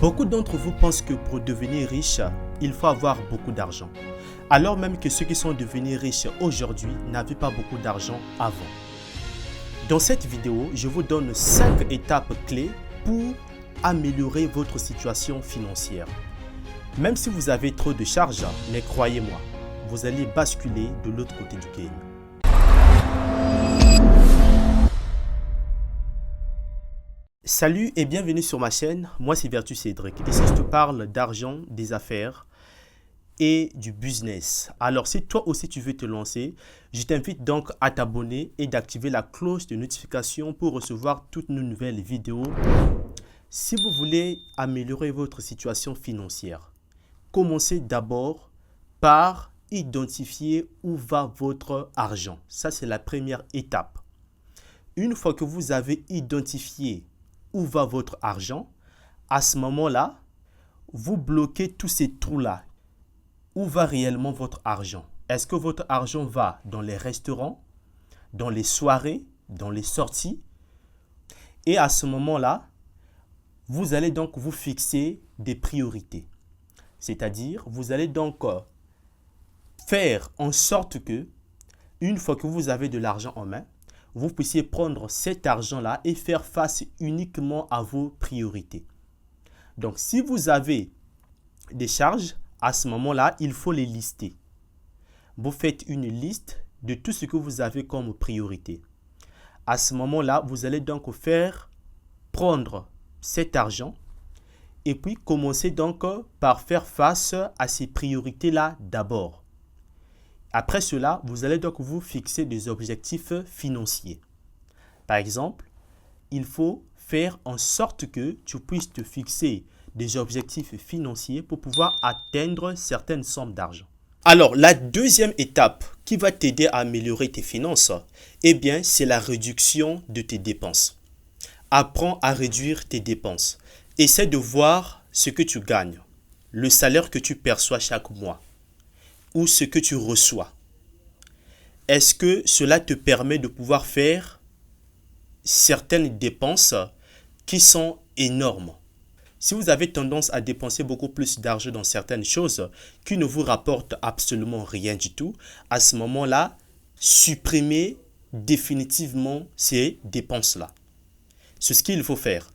Beaucoup d'entre vous pensent que pour devenir riche, il faut avoir beaucoup d'argent. Alors même que ceux qui sont devenus riches aujourd'hui n'avaient pas beaucoup d'argent avant. Dans cette vidéo, je vous donne 5 étapes clés pour améliorer votre situation financière. Même si vous avez trop de charges, mais croyez-moi, vous allez basculer de l'autre côté du game. Salut et bienvenue sur ma chaîne, moi c'est Vertu Cédric. Ici je te parle d'argent, des affaires et du business. Alors si toi aussi tu veux te lancer, je t'invite donc à t'abonner et d'activer la cloche de notification pour recevoir toutes nos nouvelles vidéos. Si vous voulez améliorer votre situation financière, commencez d'abord par identifier où va votre argent. Ça c'est la première étape. Une fois que vous avez identifié où va votre argent, à ce moment-là, vous bloquez tous ces trous-là. Où va réellement votre argent? Est-ce que votre argent va dans les restaurants, dans les soirées, dans les sorties? Et à ce moment-là, vous allez donc vous fixer des priorités. C'est-à-dire, vous allez donc faire en sorte que, une fois que vous avez de l'argent en main, vous puissiez prendre cet argent-là et faire face uniquement à vos priorités. Donc, si vous avez des charges, à ce moment-là, il faut les lister. Vous faites une liste de tout ce que vous avez comme priorité. À ce moment-là, vous allez donc prendre cet argent et puis commencer donc par faire face à ces priorités-là d'abord. Après cela, vous allez donc vous fixer des objectifs financiers. Par exemple, il faut faire en sorte que tu puisses te fixer des objectifs financiers pour pouvoir atteindre certaines sommes d'argent. Alors, la deuxième étape qui va t'aider à améliorer tes finances, eh bien, c'est la réduction de tes dépenses. Apprends à réduire tes dépenses. Essaie de voir ce que tu gagnes, le salaire que tu perçois chaque mois ou ce que tu reçois. Est-ce que cela te permet de pouvoir faire certaines dépenses qui sont énormes? Si vous avez tendance à dépenser beaucoup plus d'argent dans certaines choses qui ne vous rapportent absolument rien du tout, à ce moment-là, supprimez définitivement ces dépenses-là. C'est ce qu'il faut faire.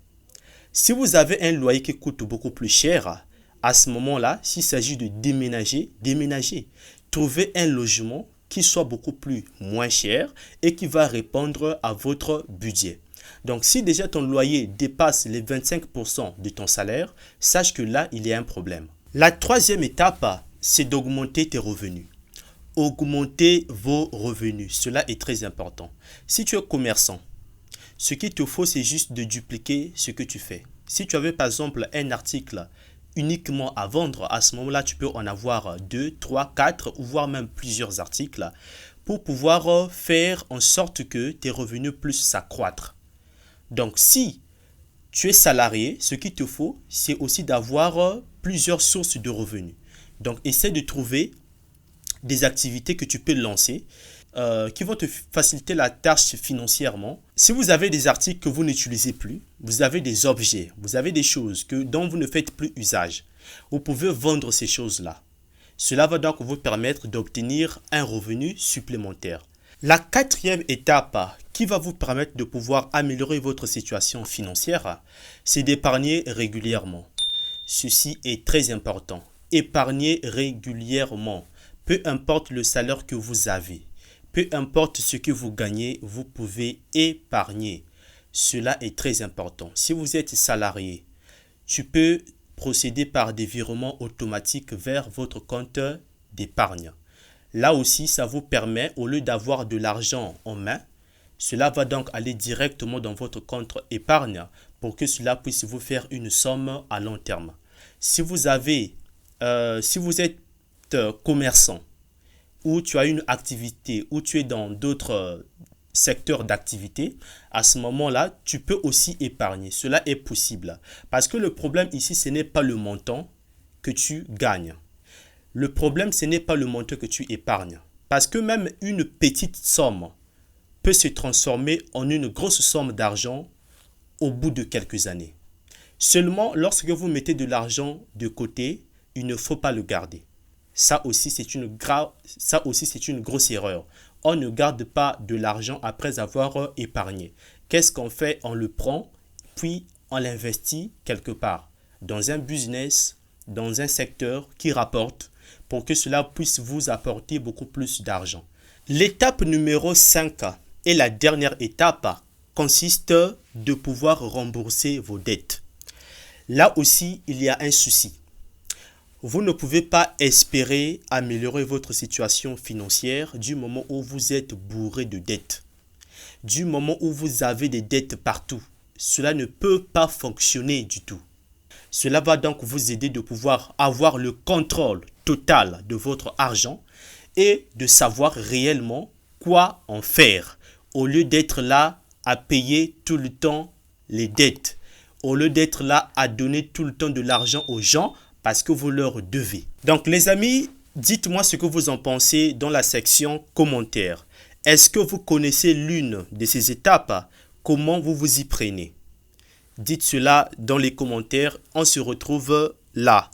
Si vous avez un loyer qui coûte beaucoup plus cher, à ce moment-là, s'il s'agit de déménager, déménagez. Trouvez un logement qui soit beaucoup moins cher et qui va répondre à votre budget. Donc, si déjà ton loyer dépasse les 25% de ton salaire, sache que là, il y a un problème. La troisième étape, c'est d'augmenter tes revenus. Augmenter vos revenus, cela est très important. Si tu es commerçant, ce qu'il te faut, c'est juste de dupliquer ce que tu fais. Si tu avais par exemple un article uniquement à vendre, à ce moment-là, tu peux en avoir 2, 3, 4 ou voire même plusieurs articles pour pouvoir faire en sorte que tes revenus puissent s'accroître. Donc, si tu es salarié, ce qu'il te faut, c'est aussi d'avoir plusieurs sources de revenus. Donc, essaie de trouver des activités que tu peux lancer qui vont te faciliter la tâche financièrement. Si vous avez des articles que vous n'utilisez plus, vous avez des objets, vous avez des choses dont vous ne faites plus usage, vous pouvez vendre ces choses-là. Cela va donc vous permettre d'obtenir un revenu supplémentaire. La quatrième étape qui va vous permettre de pouvoir améliorer votre situation financière, c'est d'épargner régulièrement. Ceci est très important. Épargnez régulièrement, peu importe le salaire que vous avez. Peu importe ce que vous gagnez, vous pouvez épargner. Cela est très important. Si vous êtes salarié, tu peux procéder par des virements automatiques vers votre compte d'épargne. Là aussi, ça vous permet, au lieu d'avoir de l'argent en main, cela va donc aller directement dans votre compte épargne pour que cela puisse vous faire une somme à long terme. Si vous êtes commerçant, ou tu as une activité, ou tu es dans d'autres secteurs d'activité, à ce moment-là, tu peux aussi épargner. Cela est possible. Parce que le problème ici, ce n'est pas le montant que tu gagnes. Le problème, ce n'est pas le montant que tu épargnes. Parce que même une petite somme peut se transformer en une grosse somme d'argent au bout de quelques années. Seulement, lorsque vous mettez de l'argent de côté, il ne faut pas le garder. Ça aussi, c'est une grosse erreur. On ne garde pas de l'argent après avoir épargné. Qu'est-ce qu'on fait? On le prend, puis on l'investit quelque part, dans un business, dans un secteur qui rapporte, pour que cela puisse vous apporter beaucoup plus d'argent. L'étape numéro 5 et la dernière étape consiste de pouvoir rembourser vos dettes. Là aussi, il y a un souci. Vous ne pouvez pas espérer améliorer votre situation financière du moment où vous êtes bourré de dettes. Du moment où vous avez des dettes partout. Cela ne peut pas fonctionner du tout. Cela va donc vous aider de pouvoir avoir le contrôle total de votre argent et de savoir réellement quoi en faire au lieu d'être là à payer tout le temps les dettes, au lieu d'être là à donner tout le temps de l'argent aux gens parce que vous leur devez. Donc les amis, dites-moi ce que vous en pensez dans la section commentaires. Est-ce que vous connaissez l'une de ces étapes? Comment vous vous y prenez? Dites cela dans les commentaires. On se retrouve là.